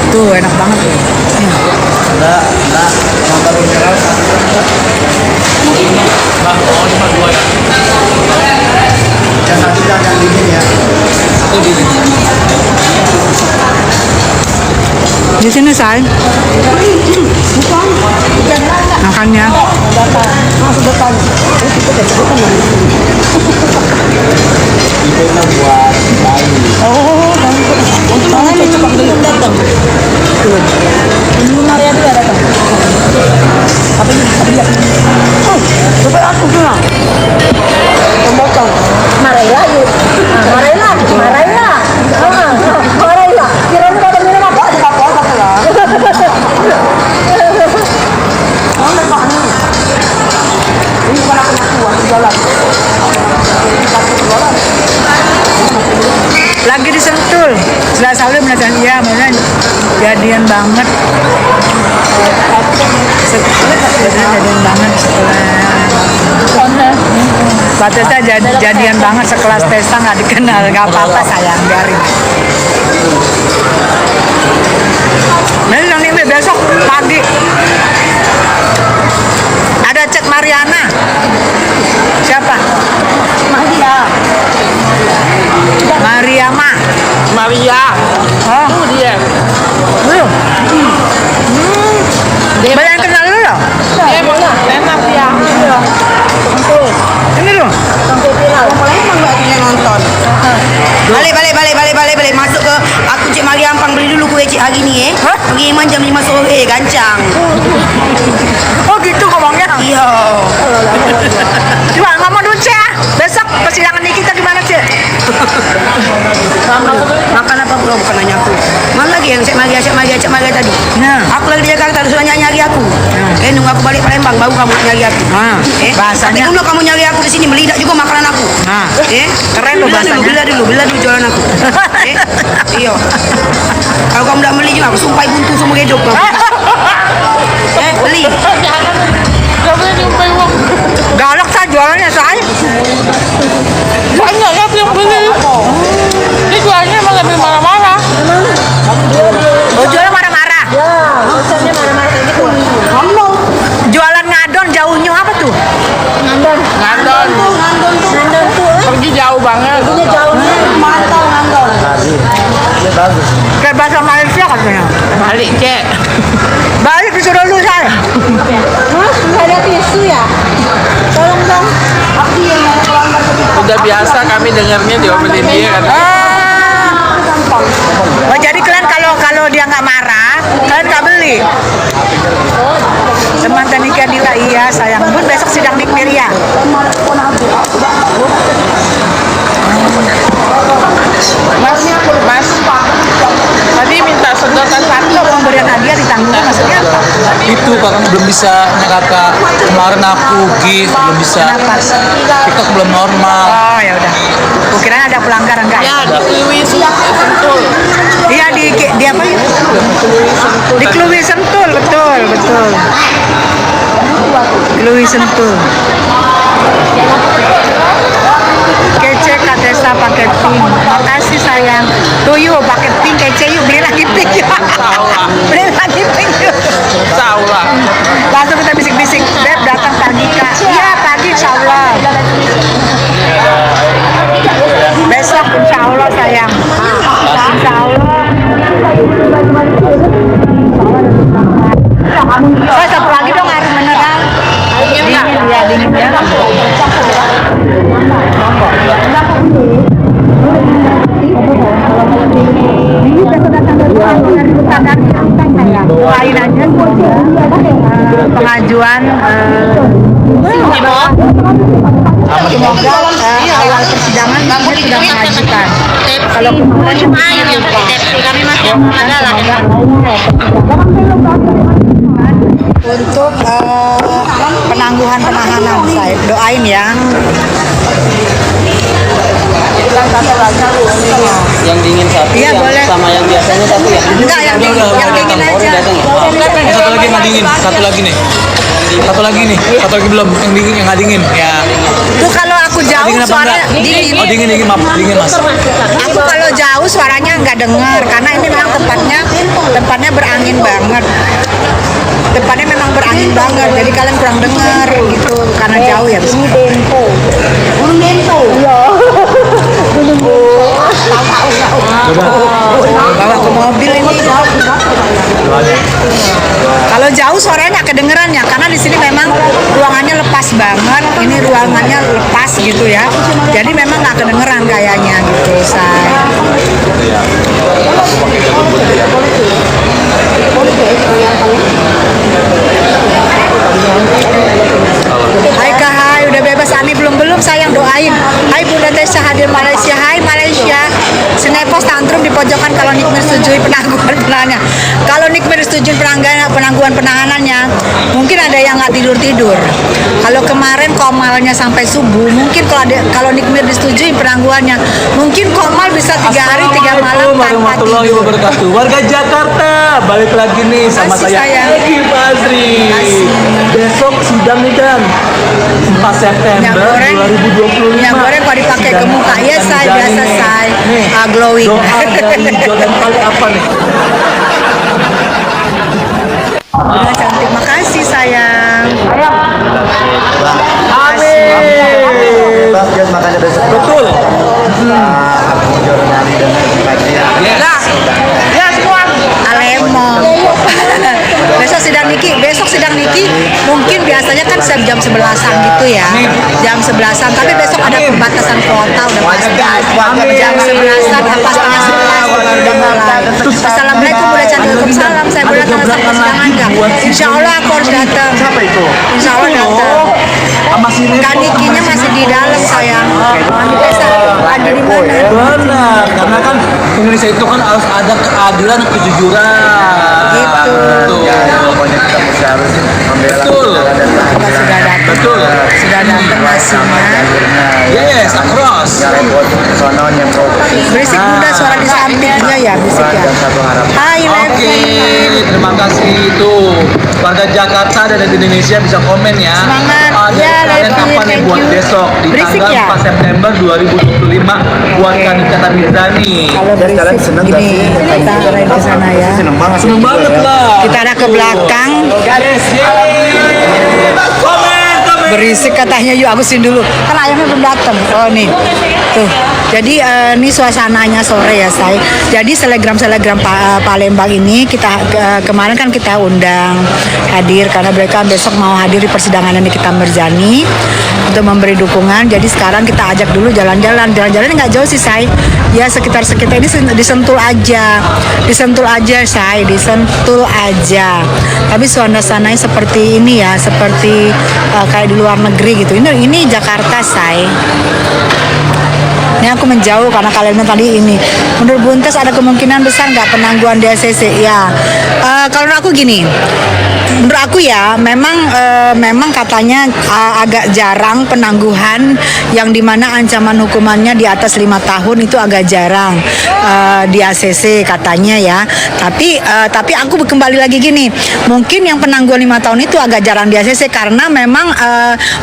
Tuh enak banget tuh. Enggak, yang baru mineral satu. Mbak, mau 52 ya? Yang satu jangan dingin ya. Satu dingin. Di sini say. Makannya. Itu buat bayi. Oh, untuk mana nih cepat belum datang? Belum Maria juga datang. Apa ini? Oh, coba aku bilang. Pemotong. Marela yuk. Marela. Marela. Kira-kira ada minum apa? Ada apa lah. Oh, lepas ni. Ini bukan aku nak buat jualan. Lagi di Sentul. Setelah Sauli menanyakan iya, mana jadian banget. Jadian banget setelah. Patutnya jadian banget sekelas Tessa nggak dikenal, nggak apa-apa sayang, biarin. Nah, ini besok pagi ada cek Mariana. Siapa? Maria. Oh. Itu dia. Belum. Banyak yang kenal lu loh. Dia mana? Enak ya. Ini loh. Sampai viral. Yang lain emang nggak punya nonton. Balik masuk ke aku Cik Maria Ampang beli dulu kue Cik hari ni pergi iman jam 5 sore gancang. Oh gitu ngomongnya. Iya. Coba ngomong dulu Cik. Besok persidangan ini kita gimana Cik? Makan apa bro? Bukan nanya aku. Mana lagi yang Cik Maria tadi? Nah. Aku lagi di Jakarta terus nyari aku. Nunggu aku balik Palembang baru kamu nyari aku. Bahasanya. Tapi dulu kamu nyari aku di sini melidak juga makanan aku. Keren loh bahasanya. Bila dulu jualan aku. Iya. Kalau kamu tidak beli juga aku sumpah buntu semua hidup kamu. Beli. Galak saya jualannya saya. Banyak ya yang beli. Ini jualnya emang lebih marah-marah. Oh jualan marah-marah. Ya, maksudnya marah-marah kayak gitu. Ngomong. Jualan ngadon jauhnya apa tuh? Ngandon tuh. Pergi jauh banget. Perginya jauhnya mantau ngandon. Ini bagus. Kayak bahasa Malaysia katanya. Balik cek. Balik disuruh lu saya. Mas, nggak ada tisu ya? Tolong dong. Aku yang mau pelanggan begitu. Udah biasa kami dengarnya diomelin dia kan. Oh, jadi kalian kalau dia nggak marah, kalian nggak beli. Teman Tanika Dila iya sayang. Bun besok sidang di Piria. Mas, tadi minta sedotan satu. Pemberian hadiah ditanggung maksudnya apa? Itu kakak belum bisa kakak kemarin aku belum bisa. TikTok belum normal. Oh ya udah. Kukira ada pelanggaran enggak? Ya, di Kluis Sentul. Iya di apa ya? Di Kluwi Sentul, betul. Kluwi Sentul. Kece Kak Tessa pakai pink. Makasih sayang. Tuh yuk pakai pink kece yuk beli lagi pink. Beli lagi pink yuk. Tahu lah. Langsung kita bisik-bisik. Beb datang pagi Kak. Iya pagi insya Allah. Besok insya Allah sayang. Insya Allah. Oh satu lagi dong air mineral. Dingin ya dingin ya. Doain aja pengajuan semoga awal persidangan dia sudah mengajukan. Kalau kami masih ada lah. Untuk penangguhan penahanan saya doain ya. Yang dingin satu, Iya, yang boleh. sama yang biasanya satu ya. Enggak yang dingin aja. Satu lagi nggak dingin, satu lagi nih. Satu lagi nih, satu lagi belum yang dingin yang nggak dingin. Ya. Tuh kalau aku jauh Dingin apa suara enggak? dingin. Oh dingin maaf dingin mas. Aku kalau jauh suaranya nggak dengar karena ini memang tempatnya banget. Depannya memang berangin banget, jadi kalian kurang dengar gitu karena jauh ya. Ini Dempo. Gunung Dempo. Iya. Gunung Dempo. Bawa ke mobil ini. Kalau jauh suaranya nggak kedengeran ya, karena di sini memang ruangannya lepas banget. Ini ruangannya lepas gitu ya. Jadi memang nggak kedengeran kayaknya gitu, say. Hai Kak, hai, udah bebas Ani belum sayang doain. Hai Bunda Tessa hadir Malaysia, hai Malaysia. Sinepos tantrum di pojokan kalau Nikmir setujui penangguhan penahanannya. Kalau Nikmir setujui penangguhan penahanannya, mungkin ada yang nggak tidur. Kalau kemarin komalnya sampai subuh, mungkin kalau Nikmir disetujui penangguhannya, mungkin komal bisa 3 hari 3 malam tanpa warahmatullahi tidur. wabarakatuh. Warga Jakarta, balik lagi nih sama Makasih, saya sayang. Egi Fazri. Besok sidang nih Dan 4 September 2025. Minyak goreng kalau dipakai ke muka, ya say, biasa say, glowing. Doa dari Jordan kali apa nih? Udah cantik, makasih sayang. Amin. Makanya besok Betul. aku juara nyanyi dengan Yes. Yes, Puan. Alemo. Besok sidang Niki mungkin biasanya kan jam 11-an gitu ya. Jam 11-an, tapi besok ada pembatasan kuota udah pasti. Jam 11-an apa setengah 11 udah mulai. Assalamualaikum Bunda Cantik, waalaikumsalam. Saya boleh datang ke persidangan nggak? Insya Allah aku harus datang. siapa itu? Insya Allah datang. Kan Nikinya masih di dalam sayang. Biasa ada di mana? Benar, karena kan Indonesia itu kan harus ada keadilan dan kejujuran. Gitu. Ya, pokoknya kita mesti harus membela Betul. negara dan Kita bangsa. sudah datang. Betul. Sudah datang masihnya. Yes, across. Ya repot sononya bro. Berisik Bunda, suara di sampingnya ya berisik ya. Dan satu harapan. Hai Oke, Levi. terima kasih tuh warga Jakarta dan di Indonesia bisa komen ya. Semangat. Ada Ya, kalian Levi, kapan nih thank buat you. besok di Berisik tanggal ya? 4 September 2025 buat Kanika Mirzani. Kalau Kalian berisik seneng gak gini, sih? kita ada di sana ya. Seneng banget. Seneng banget lah. Kita ada ke belakang. Yes, yeay. Komen. Berisik katanya, yuk habisin dulu. Kan ayamnya belum datang. Oh nih, tuh. Jadi ini suasananya sore ya say. Jadi selegram Palembang ini kita kemarin kan kita undang hadir karena mereka besok mau hadir di persidangan Nikita Mirzani untuk memberi dukungan. Jadi sekarang kita ajak dulu jalan-jalan nggak jauh sih say. Ya sekitar ini disentul aja say, disentul aja. Tapi suasananya seperti ini ya, seperti kayak di luar negeri gitu. Ini Jakarta say. Ini aku menjauh karena kalian tadi ini. Menurut Buntes ada kemungkinan besar nggak penangguhan DSCC? Ya, kalau aku gini, menurut aku ya memang katanya agak jarang penangguhan yang dimana ancaman hukumannya di atas 5 tahun itu agak jarang di ACC katanya ya. Tapi aku kembali lagi gini, mungkin yang penangguhan 5 tahun itu agak jarang di ACC karena memang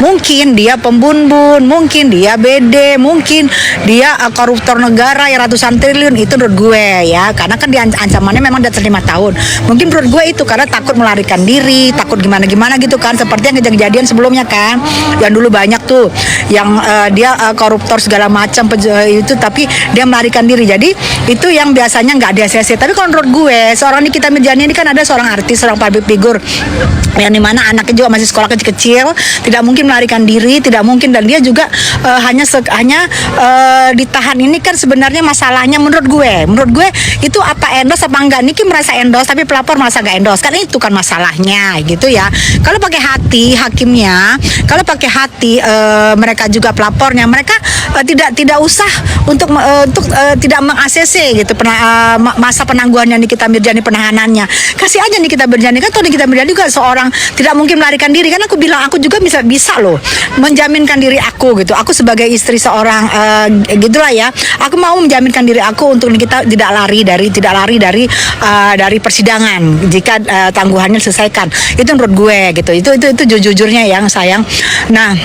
mungkin dia pembunuh, mungkin dia BD, mungkin dia koruptor negara ya ratusan triliun, itu menurut gue ya, karena kan dia ancamannya memang di atas 5 tahun. Mungkin menurut gue itu karena takut melarikan diri, takut gimana gitu kan, seperti yang kejadian sebelumnya kan, yang dulu banyak tuh yang dia koruptor segala macam itu, tapi dia melarikan diri. Jadi itu yang biasanya nggak di ACC. Tapi kalau menurut gue seorang Nikita Mirzani ini kan ada seorang artis, seorang public figure yang dimana anaknya juga masih sekolah kecil-kecil, tidak mungkin melarikan diri, tidak mungkin, dan dia juga hanya ditahan ini kan sebenarnya masalahnya menurut gue itu apa endorse apa enggak. Niki merasa endorse tapi pelapor merasa enggak endorse, kan itu kan masalahnya gitu ya. Kalau pakai hati hakimnya, kalau pakai hati mereka juga pelapornya, mereka tidak usah untuk tidak meng-ACC gitu masa penangguhannya Nikita Mirzani, penahanannya. Kasih aja Nikita Mirzani, kan tuh Nikita Mirzani juga seorang tidak mungkin melarikan diri, kan aku bilang aku juga bisa loh menjaminkan diri aku gitu. Aku sebagai istri seorang gitulah ya, aku mau menjaminkan diri aku untuk kita tidak lari dari persidangan jika tangguhannya selesai diselesaikan. Itu menurut gue gitu. Itu jujurnya yang sayang. Nah,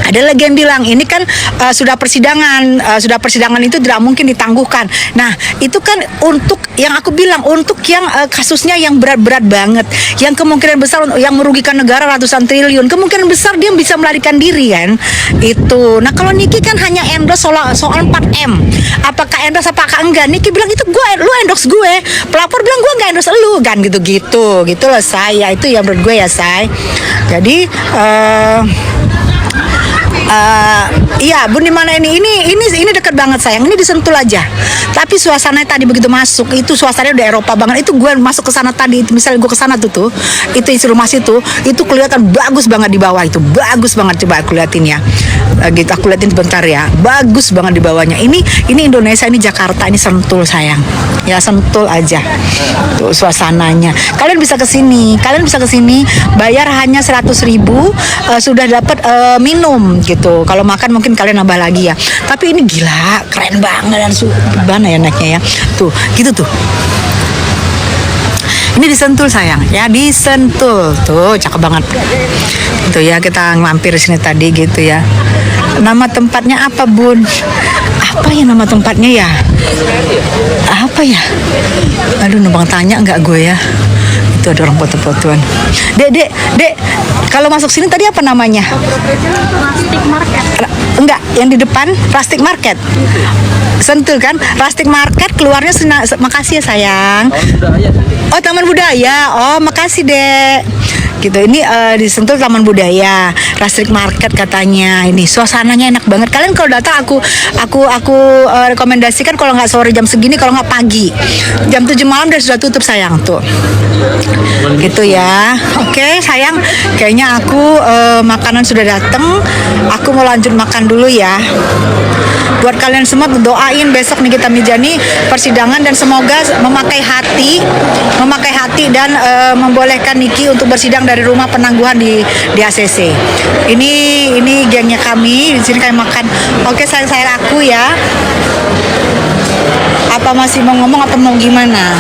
ada lagi yang bilang ini kan sudah persidangan itu tidak mungkin ditangguhkan. Nah, itu kan untuk yang aku bilang untuk yang kasusnya yang berat-berat banget, yang kemungkinan besar yang merugikan negara ratusan triliun, kemungkinan besar dia bisa melarikan diri kan. Itu. Nah, kalau Niki kan hanya endorse soal 4M. Apakah endorse apakah enggak? Niki bilang itu lu endorse gue. Pelapor bilang gue enggak endorse lu kan gitu. Gitu loh saya. Itu yang menurut gue ya, say. Jadi iya, Bun, di mana ini dekat banget sayang. Ini disentul aja. Tapi suasananya tadi begitu masuk, itu suasananya udah Eropa banget. Itu gue masuk ke sana tadi, misalnya gue ke sana tuh, itu isi rumah situ, itu kelihatan bagus banget di bawah itu. Bagus banget, coba aku liatin ya. Gitu aku liatin sebentar ya. Bagus banget di bawahnya. Ini Indonesia, ini Jakarta, ini Sentul sayang. Ya Sentul aja. Tuh suasananya. Kalian bisa ke sini, bayar hanya 100.000 sudah dapat minum gitu. Kalau makan mungkin kalian nambah lagi ya. Tapi ini gila, keren banget dan mana ya naiknya ya. Tuh, gitu tuh. Ini disentul sayang, ya disentul. Tuh, cakep banget. Tuh ya, kita mampir di sini tadi gitu ya. Nama tempatnya apa, Bun? Apa ya nama tempatnya ya? Apa ya? Aduh, numpang tanya enggak gue ya. Itu ada orang foto-fotoan. Dek, kalau masuk sini tadi apa namanya? Plastik market. Enggak, yang di depan Plastik Market. Sentul kan? Plastik Market keluarnya makasih ya sayang. Oh, Taman Budaya. Oh, makasih, Dek. Gitu. Ini di Sentul Taman Budaya, Plastik Market katanya. Ini suasananya enak banget. Kalian kalau datang aku rekomendasikan kalau nggak sore jam segini, kalau nggak pagi. Jam 7 malam udah sudah tutup sayang tuh. Gitu ya. Oke, sayang. Kayaknya aku makanan sudah datang. Aku mau lanjut makan dulu ya. Buat kalian semua doain besok Nikita Mirzani persidangan dan semoga memakai hati dan membolehkan Niki untuk bersidang dari rumah penangguhan di ACC. Ini gengnya kami di sini, kami makan. Oke, saya laku ya. Apa masih mau ngomong apa mau gimana?